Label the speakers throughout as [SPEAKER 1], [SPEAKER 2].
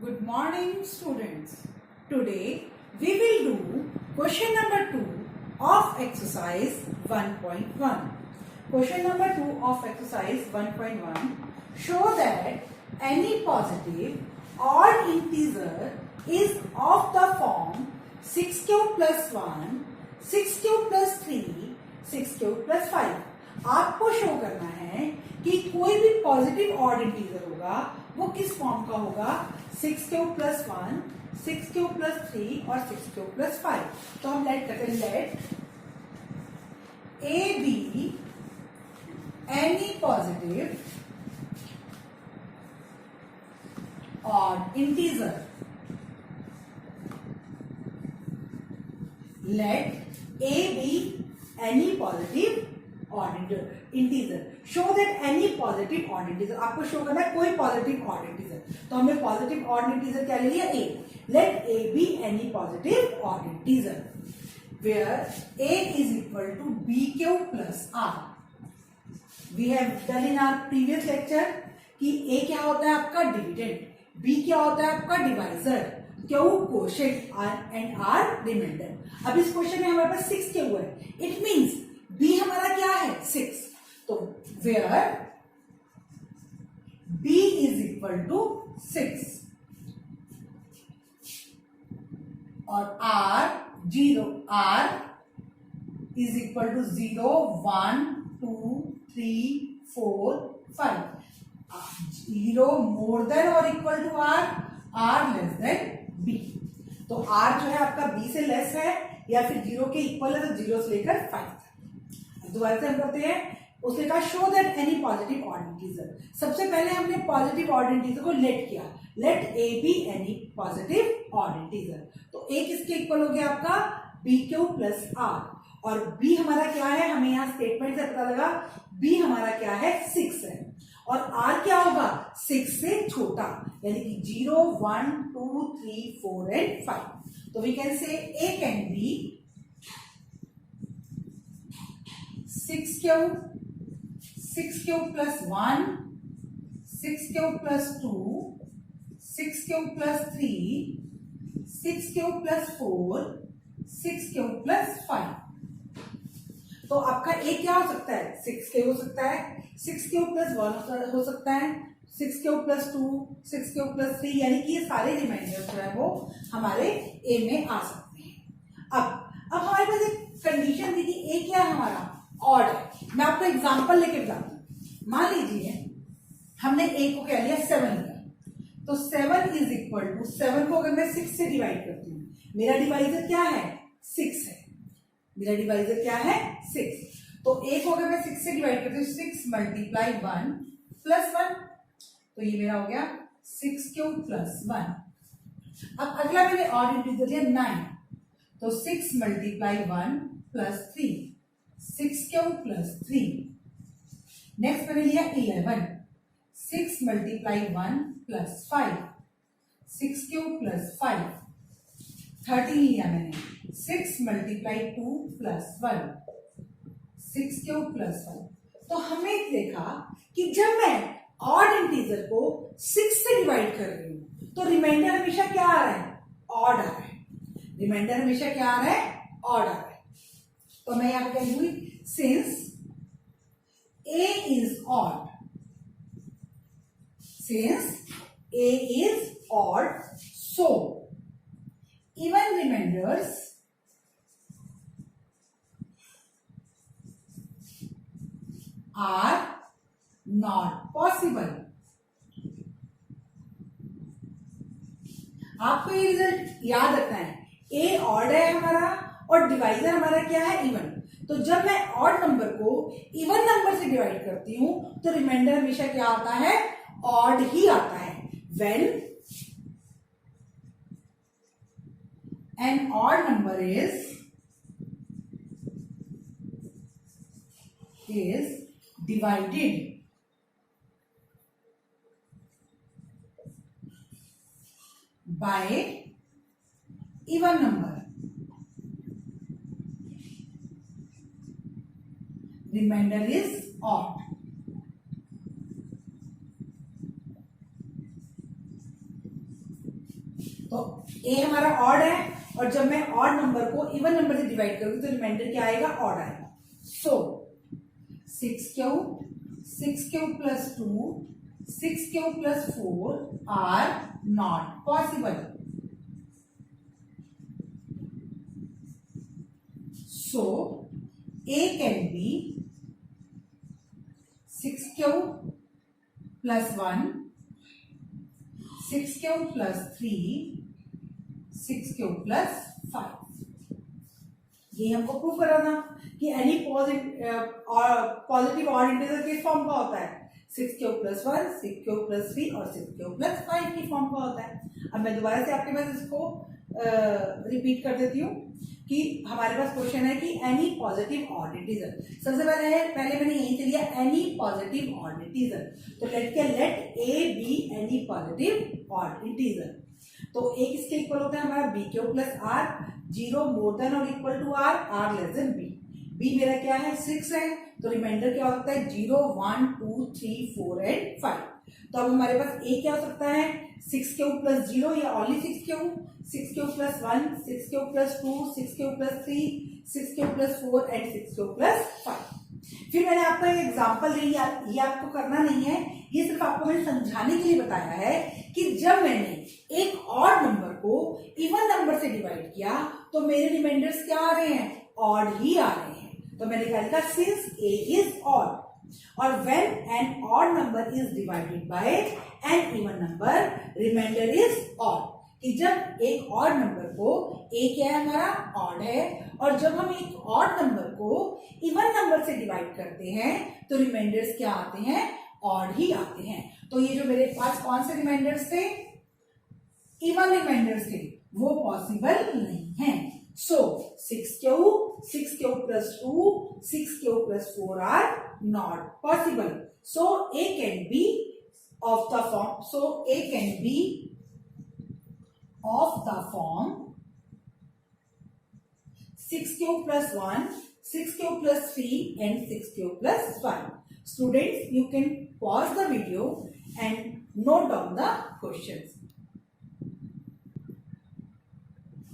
[SPEAKER 1] Good morning, students. Today we will do question number 2 of exercise 1.1. Question number 2 of exercise 1.1. Show that any positive odd integer is of the form 6 cube plus 1, 6 cube plus 3, 6 cube plus 5. आपको show करना है कि कोई भी positive odd integer होगा वो किस form का होगा, 6 क्यूब प्लस 1, 6 क्यूब प्लस 3 और 6 क्यूब प्लस 5. तो हम let A be any positive odd integer. Let A be any positive odd integer. Show that any positive odd integer. आपको शो करना है कोई पॉजिटिव ऑड इंटीजर. तो हमने पॉजिटिव ऑड इंटीजर क्या ले लिया, A. Let A be any positive odd integer where A is equal to B cube plus R. We have done in our previous lecture कि A क्या होता है आपका डिविडेंड, B क्या होता है आपका divisor, q quotient and r remainder. अब इस क्वेश्चन में हमारे पास 6 क्यू है. इट मींस B हमारा क्या है 6. तो where B is equal to 6 और R is equal to 0, 1, 2, 3, 4, 5. 0 more than और equal to R less than B. तो R जो है आपका B से लेस है या फिर 0 के इक्वल है, तो 0 से लेकर 5. दोबारा से हम करते हैं. उसने कहा show that any positive odd integer. सबसे पहले हमने पॉजिटिव ऑड इंटीजर को लेट किया. Let A be any positive odd integer. तो ए किसके इक्वल हो गया आपका बी क्यू प्लस आर. और बी हमारा क्या है, हमें यहाँ स्टेटमेंट से पता लगा बी हमारा क्या है 6 है. और आर क्या होगा 6 से छोटा, यानी कि 0, 1, 2, 3, 4 एंड 5. तो we can say A can be 6 cube plus 1, 6 cube plus 2, 6 cube plus 3, 6 cube plus 4, 6 cube plus 5. तो आपका ए क्या हो सकता है 6 क्यूब हो सकता है, 6 क्यूब प्लस 1 हो सकता है, 6 क्यूब प्लस 2, 6 क्यूब प्लस 3, यानी कि ये सारे रिमाइंडर्स जो है वो हमारे ए में आ सकते हैं. अब हमारे पास एक कंडीशन थी कि ए क्या है हमारा ऑड है. मैं आपको एग्जांपल लेके बताती हूँ. मान लीजिए हमने ए को क्या लिया 7 लिया. तो 7 इज इक्वल टू 7 को अगर मैं 6 से डिवाइड करती हूँ, मेरा डिवाइजर क्या है 6 है. मेरा डिवाइजर क्या है 6. तो ए को अगर मैं 6 से डिवाइड करती हूँ 6 मल्टीप्लाई 1 प्लस 1, तो ये मेरा हो गया 6 क्यूब प्लस 1. अब अगला मैंने ऑड इंटीजर लिया 9. तो 6 multiply 1 plus 3, 6 cube plus 3. Next मैंने लिया 11. 6 मल्टीप्लाई 1 प्लस 5, 6 क्यूब प्लस 5. 13 लिया मैंने 6 मल्टीप्लाई 2 प्लस 1, 6 क्यूब प्लस 1. तो हमें देखा कि जब मैं ऑड इंटीजर को 6 से डिवाइड कर रही हूं तो रिमाइंडर हमेशा क्या आ रहा है ऑड आ रहा है. रिमाइंडर हमेशा क्या आ रहा है ऑड आ रहा है. तो मैं यहां कह दूंगी since A is odd, so even remainders are not possible. आपको ये रिजल्ट याद रखना है. ए ऑड है हमारा और डिवाइजर हमारा क्या है इवन. तो जब मैं ऑड नंबर को इवन नंबर से डिवाइड करती हूं तो रिमाइंडर हमेशा क्या आता है ऑड ही आता है. When an odd number is divided by even number, remainder is odd. तो ए हमारा ऑड है, और जब मैं ऑड नंबर को इवन नंबर से डिवाइड करूंगी तो रिमाइंडर क्या आएगा, ऑड आएगा. So 6 cube plus 2, 6 cube plus 4 are not possible. So A can be 6 cube plus 1, 6 cube plus 3, 6 cube plus 5. ये हमको प्रूव कराना कि एनी पॉजिटिव ऑड इंटीजर किस फॉर्म का होता है, 6 क्यूब प्लस 1, 6 क्यूब प्लस 3 और 6 क्यूब प्लस 5 की फॉर्म का होता है. अब मैं दोबारा से आपके पास इसको रिपीट कर देती हूँ कि हमारे पास क्वेश्चन है कि एनी पॉजिटिव ऑड इंटीजर. सबसे पहले मैंने यही से लिया एनी पॉजिटिव ऑड इंटीजर. तो let A be any positive odd integer. तो ए किसके इक्वल होता है हमारा, b cube plus r, 0 more than और equal to r, r less than b. B मेरा क्या है, 6 है, तो रिमाइंडर क्या हो सकता है, 0, 1, 2, 3, 4 एंड 5. तो अब हमारे पास ए क्या हो सकता है, 6 क्यूब प्लस 0 या only 6 cube, 6 cube plus 1, 6 cube plus 2, 6 cube plus 3, 6 cube plus 4 and 6 cube plus 5. फिर मैंने आपको एक एग्जांपल दी, ये आपको करना नहीं है, ये सिर्फ आपको मैंने समझाने के लिए बताया है कि जब मैंने एक ऑड नंबर को इवन नंबर से डिवाइड किया तो मेरे रिमाइंडर्स क्या आ रहे हैं, ऑड ही आ रहे हैं. तो मैंने क्या लिखा, सिंस ए इज ऑड, और when an odd number is divided by an even number remainder is odd. कि जब एक ऑड नंबर को, ए क्या है हमारा, ऑड है, और जब हम एक ऑड नंबर को इवन नंबर से डिवाइड करते हैं तो रिमाइंडर्स क्या आते हैं, ऑड ही आते हैं. तो ये जो मेरे पास कौन से रिमाइंडर्स थे, इवन रिमाइंडर्स थे, वो पॉसिबल नहीं है. So 6 cube plus 2, 6 cube plus 4 are not possible. So A can be of the form, so A can be of the form 6 cube plus 1, 6 cube plus 3 and 6 cube plus 5. Students, you can pause the video and note down the questions.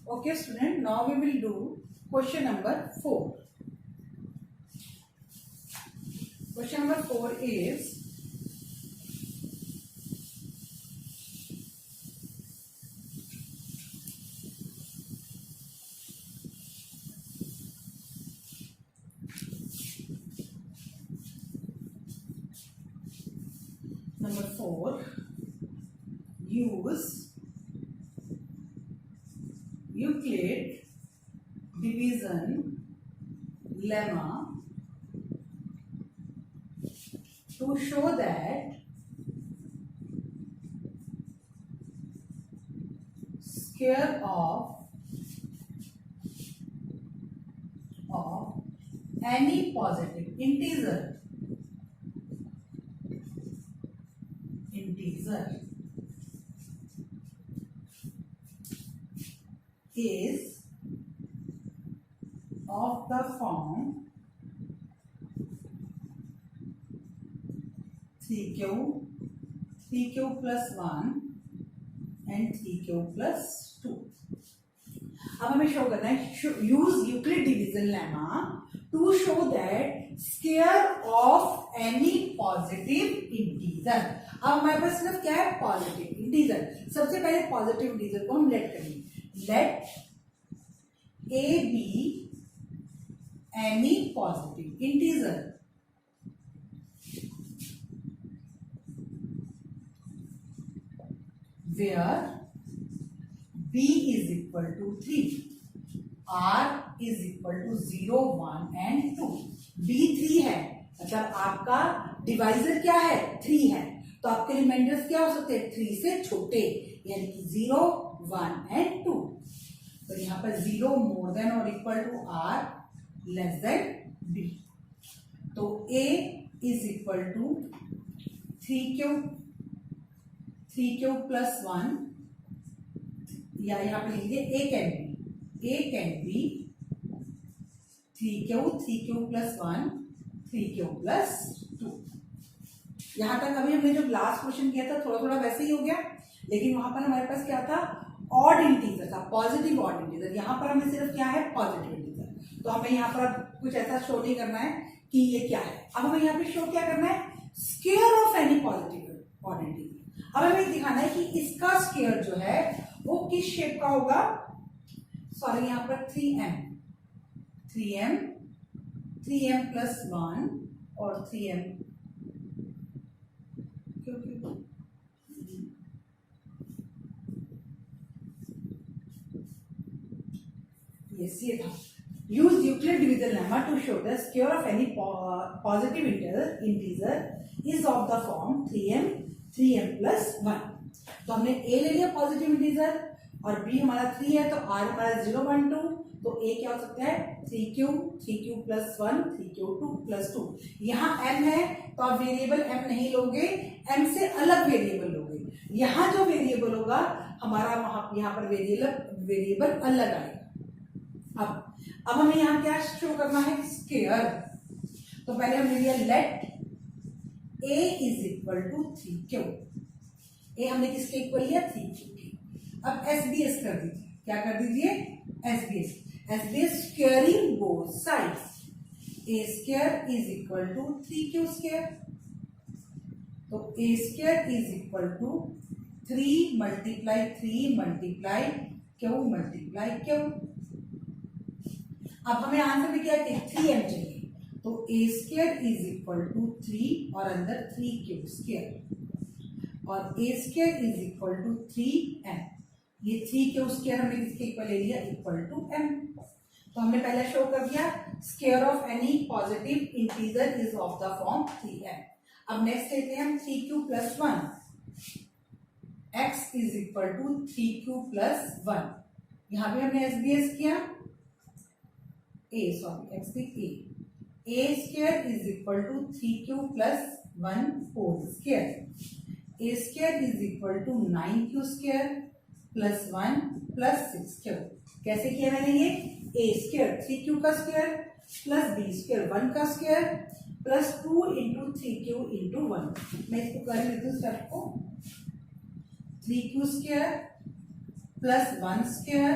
[SPEAKER 1] Okay student, now we will do question number 4. Question number 4 is, number 4, use Euclid division lemma to show that square of any positive integer is of the form 3 cube plus 1 and 3 cube plus 2. अब हमें show करना है, use Euclid division lemma to show that square of any positive integer. अब हमारे पास सिर्फ क्या है, positive integer. सबसे पहले पॉजिटिव इंटीजर को हम लेट करेंगे. Let A be any positive integer where b is equal to 3, r is equal to 0, 1 and 2. b 3 है, मतलब आपका डिवाइजर क्या है, 3 है, तो आपके रिमाइंडर्स क्या हो सकते हैं, 3 से छोटे, यानी कि 0, 1 एंड 2. तो यहाँ पर 0 मोर देन और equal to r less than b. तो a is equal to 3 cube plus 1, या यहाँ पे लिखिए a can be 3 cube plus 1, 3 cube plus 2. यहाँ तक अभी हमने जो लास्ट क्वेश्चन किया था थोड़ा थोड़ा वैसे ही हो गया, लेकिन वहां पर हमारे पास क्या था, ऑड इंटीजर था, पॉजिटिव ऑड इंटीजर। यहाँ पर हमें सिर्फ क्या है, पॉजिटिव इंटीजर। तो हमें यहाँ पर कुछ ऐसा शो नहीं करना है कि ये क्या है। अब हमें यहाँ पे शो क्या करना है, square of any positive odd integer. अब हमें दिखाना है कि इसका स्क्वायर जो है वो किस शेप का होगा। सॉरी, यहाँ पर 3m प्लस 1 और 3m, यस ये था। Use Euclid division lemma to show the square of any positive integer is of the form 3m plus 1। तो हमने a ले लिया पॉजिटिव इंटीजर और b हमारा 3 है, तो r हमारा 0 1 2, तो a क्या हो सकता है 3q प्लस 1 3q2 प्लस 2। यहाँ m है तो आप वेरिएबल m नहीं लोगे, m से अलग वेरिएबल लोगे। यहाँ जो वेरिएबल होगा हमारा यहाँ पर वेरिएबल अलग आएगा। अब हमें यहाँ क्या शो करना है, स्क्वायर। तो पहले हमने लिया let a is equal to 3q। a हमने किसके इक्वल लिया, 3q के। अब SBS कर दीजिए, क्या कर दीजिए, SBS squaring both sides. a square is equal to 3q square. तो a square is equal to 3 multiply q। अब हमें आंसर भी क्या है, 3m चाहिए। तो a square is equal to 3 और अंदर 3q स्क्वायर और a square is equal to 3m। ये 3q स्क्वायर हमने किसके इक्वल ले लिया, इक्वल टू m। तो हमने पहले शो कर दिया square of any positive integer is of the form 3m। अब नेक्स्ट लेते हैं हम 3q plus 1। x is equal to 3q plus 1। यहाँ पे हमने SBS किया, a square is equal to 3q plus 1 whole square. a square is equal to 9q square plus 1 plus 6q। कैसे किया मैंने ये, a स्क्वायर 3q का square plus b square 1 का square plus 2 into 3q into 1। मैं इसको कर लेती हूँ स्टेप को, 3q square plus 1 square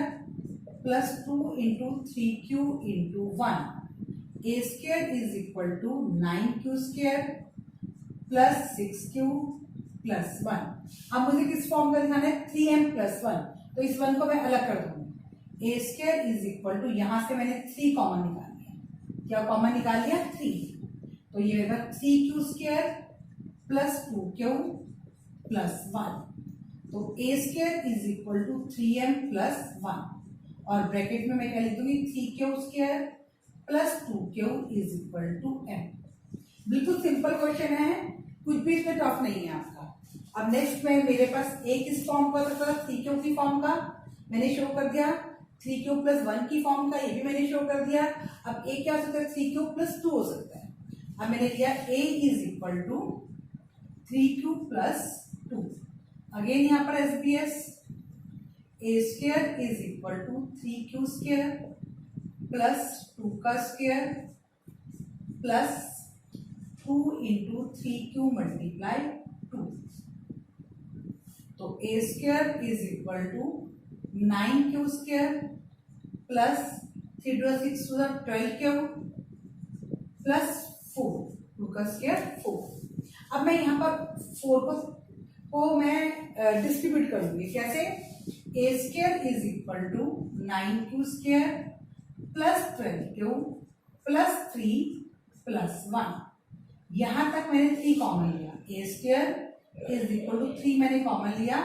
[SPEAKER 1] plus 2 into 3q into 1। a square is equal to 9q square plus 6q plus 1। अब मुझे किस फॉर्म का दिखाना है, 3m प्लस 1। तो इस 1 को मैं अलग कर दूंगी। a square is equal to, यहां से मैंने 3 कॉमन निकाल लिया। क्या कॉमन निकाल लिया, 3। तो ये रहेगा 3q square plus 2q plus 1। तो a square is equal to 3m plus 1 और ब्रैकेट में मैं क्या लिख दूंगी, 3q square plus 2q is equal to m। बिल्कुल सिंपल क्वेश्चन है, कुछ भी इसमें टफ नहीं है आपका। अब नेक्स्ट में मेरे पास एक इस फॉर्म का था, 3q की फॉर्म का मैंने शो कर दिया, 3q प्लस 1 की फॉर्म का ये भी मैंने शो कर दिया। अब a क्या हो सकता है, 3q प्लस 2 हो सकता है। अब मैंने लिया a is equal to 3q plus 2। Again यहाँ पर SBS, a square is equal to 3q square plus 2 का square plus 2 into 3q multiply 2। तो a square is equal to 9q square plus 3 2 6 12q plus 4 2 का square 4। अब मैं यहाँ पर 4 को मैं डिस्ट्रीब्यूट करूंगी, कैसे, a square is equal to 9q square plus 12q plus 3 plus 1। यहां तक मैंने 3 कॉमन लिया, a square is equal to 3 मैंने कॉमन लिया,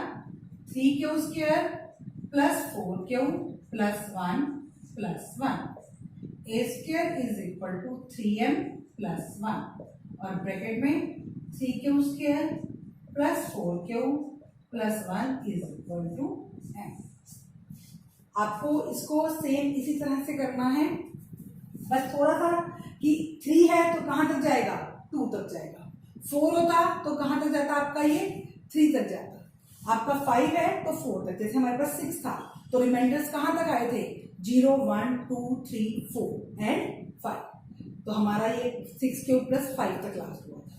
[SPEAKER 1] 3q square plus 4q plus 1 plus 1। a square is equal to 3m plus 1 और bracket में 3q square plus 4q plus 1 is equal to m। आपको इसको सेम इसी तरह से करना है, बस थोड़ा सा कि 3 है तो कहां तक जाएगा, 2 तक जाएगा। 4 होता तो कहां तक जाता आपका, ये 3 तक जाता। आपका 5 है तो 4 तक, जैसे हमारे पास 6 था तो रिमाइंडर्स कहां तक आए थे, 0 1 2 3 4 एंड 5। तो हमारा ये 6q प्लस 5 तक लास्ट हुआ था।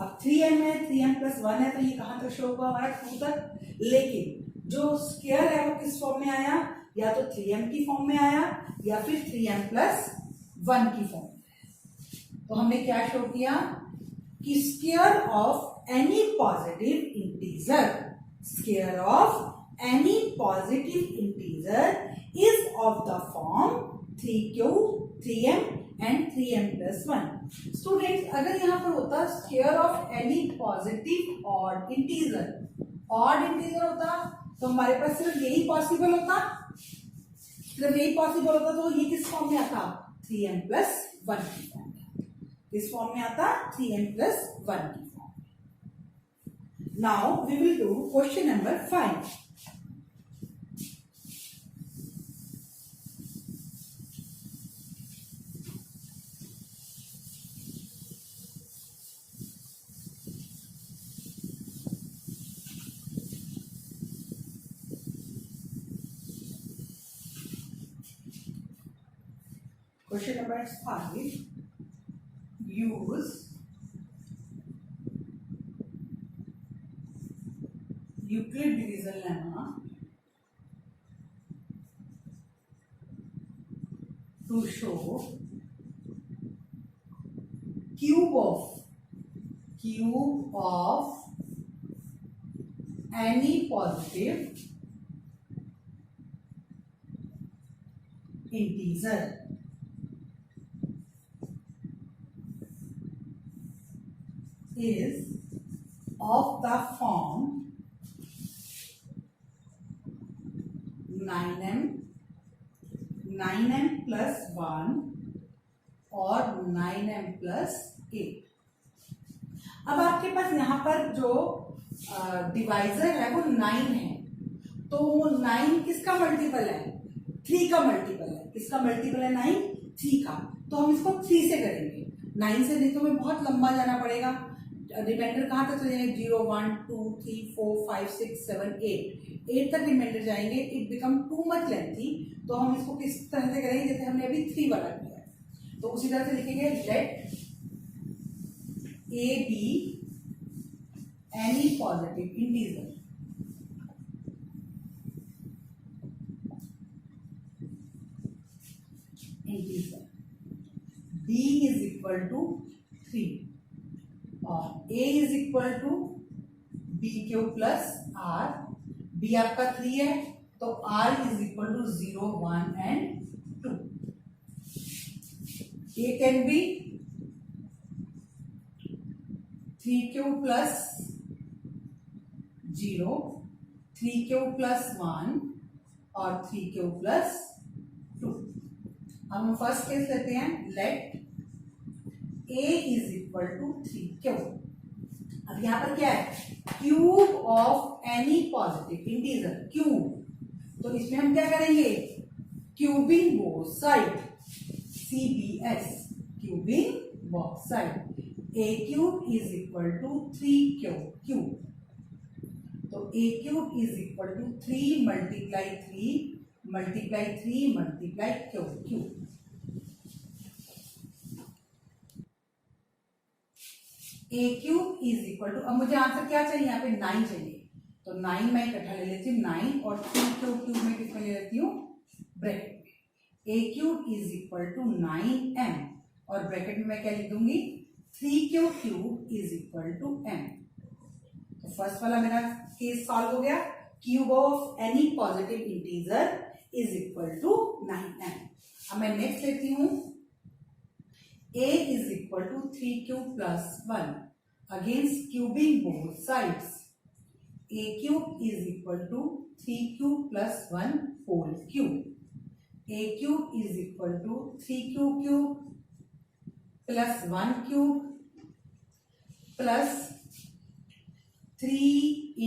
[SPEAKER 1] अब 3m है, 3m प्लस 1 है तो ये कहां तक शो हुआ हमारा, 2 तक। लेकिन जो स्क्वायर है वो किस फॉर्म में आया, या तो 3m की फॉर्म में आया या फिर 3m+1 की फॉर्म में आया। तो हमने क्या शो किया कि square of any positive integer, square of any positive integer is of the form 3q 3m and 3m+1। Students अगर यहाँ पर होता square of any positive odd integer होता तो हमारे पास सिर्फ यही पॉसिबल होता, तो ये किस फॉर्म में आता, 3m+1 की फॉर्म में, किस फॉर्म में आता, 3m+1 की फॉर्म में। Now we will do question number 5। Question number 5. Use Euclid division lemma to show cube of any positive integer is of the form 9m+1 और 9m+8। अब आपके पास यहाँ पर जो डिवाइजर है वो 9 है, तो वो 9 किसका मल्टीपल है, 3 का मल्टीपल है। किसका मल्टीपल है, 9 3 का। तो हम इसको 3 से करेंगे, 9 से नहीं तो हमें बहुत लंबा जाना पड़ेगा। रिमाइंडर कहाँ तक चलेंगे, 0 1 2 3 4 5 6 7 8 तक रिमाइंडर जाएंगे। It become too much lengthy, तो हम इसको किस तरह से करेंगे, जैसे हमने अभी 3 वाला किया है, तो उसी तरह से लिखेंगे let A be any positive integer. b is equal to 3 और a is equal to b³ r। b आपका 3 है तो r is equal to 0 1 and 2। a can be 3q+ 0 3q+1 और 3q+2। अब हम फर्स्ट केस लेते हैं, let a is equal to 3q। अब यहां पर क्या है, cube of any positive integer, cube. तो इसमें हम क्या करेंगे, cubing both side, CBS, cubing both side. a³ is equal to 3q cube. तो a³ is equal to 3 multiply 3 multiply 3 multiply cube. a³ is equal to, अब मुझे answer क्या चाहिए, यहाँ पे 9 चाहिए, तो 9 मैं इकट्ठा ले लेती हूँ, 9 और 3 क्यूब में किसमें ले लेती हूँ, ब्रैकेट में। a³ is equal to 9m और ब्रैकेट में मैं क्या लिख दूंगी, 3q³ is equal to m। तो फर्स्ट वाला मेरा केस सॉल्व हो गया, cube of any positive integer is equal to 9m। अब मैं नेक्स्ट लेती हूं, a is equal to 3q+1 against cubing both sides. a³ is equal to 3q+1 whole cube. a³ is equal to 3q³ plus 1 cube plus 3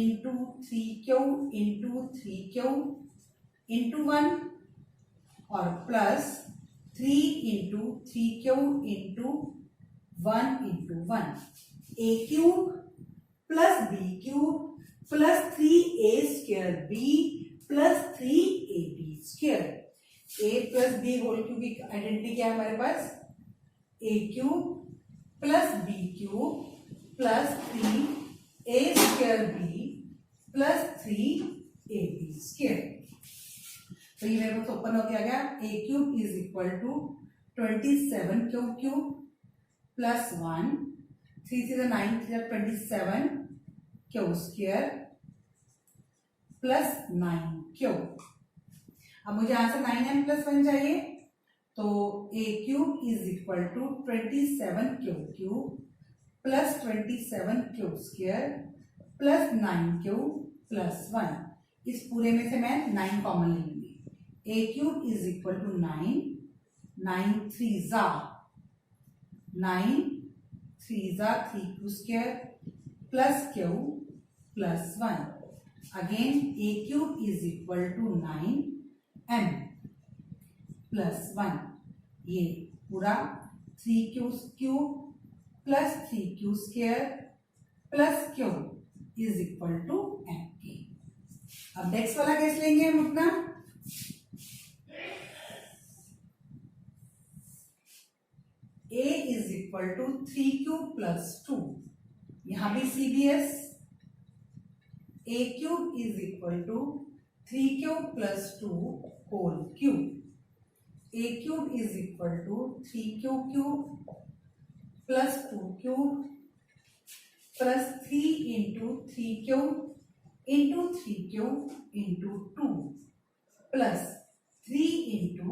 [SPEAKER 1] into 3q into 3q into 1 और plus 3 into 3q into 1 into 1। a³ plus b³ plus 3a² b plus 3ab²। a plus b whole cube की identity क्या है हमारे पास, a³ plus b³ plus 3a² b plus 3 AB square. तो ये मेरे को ओपन हो गया a cube is equal to 27 cube plus 1, 3 से 9 27 क्यू स्क्वायर प्लस 9 क्यूब। अब मुझे यहां से 9m प्लस 1 चाहिए, तो a cube is equal to 27 cube plus 27 cube square plus 9 cube plus 1। इस पूरे में से मैं 9 कॉमन ले लूंगी। a cube is equal to 9, 9 3 जा 9, 3 जा 3 q square plus q plus 1। Again a cube is equal to 9m plus 1। ये पूरा 3 cube plus 3 q square plus q is equal to m। अब नेक्स्ट वाला केस लेंगे हम अपना। a is equal to 3 cube plus 2, यहां भी CBS। a cube is equal to 3 cube plus 2 whole cube. a cube is equal to 3 cube plus 2 cube plus 3 into 3 cube into 3 cube into 2 plus 3 into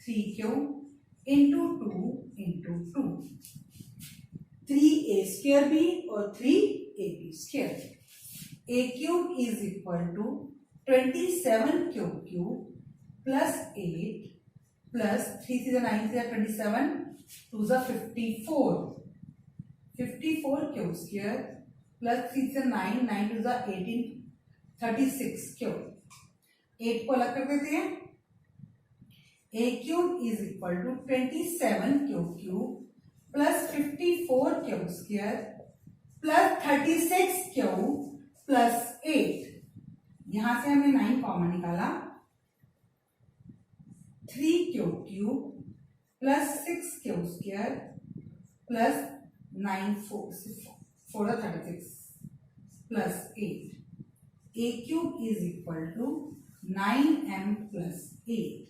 [SPEAKER 1] 3 cube into 2 into 2, 3a square b और 3ab square. a cube is equal to 27 cube plus 8 plus 3 से 9 से 27 2 जा 54 cube square plus 3 से 9 9 2 जा 18 36 cube. 8 को अलग कर देते हैं। a cube is equal to 27 cube plus 54 cube square plus 36 cube plus 8। यहां से हमने 9 कॉमन निकाला, 3 cube plus 6 cube square plus 9 4 36 plus 8। a cube is equal to 9m plus 8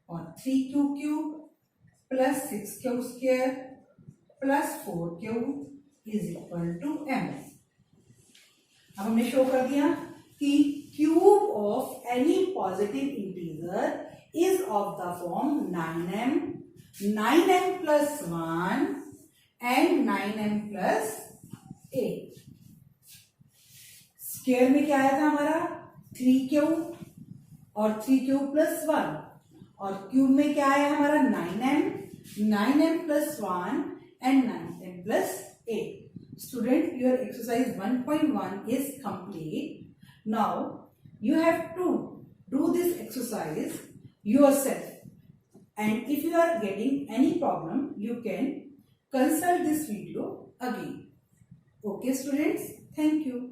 [SPEAKER 1] और 3 cube plus 6 cube square plus 4 cube is equal to m। अब हमने show कर दिया कि cube of any positive integer is of the form 9m plus 1 and 9m plus 8। Square में क्या आया था हमारा 3 क्यूब और 3 क्यूब प्लस 1, और क्यूब में क्या आया हमारा 9m plus 1 and 9m plus 8। Student, your exercise 1.1 is complete. Now you have to do this exercise yourself, and if you are getting any problem you can consult this video again. Okay students, thank you.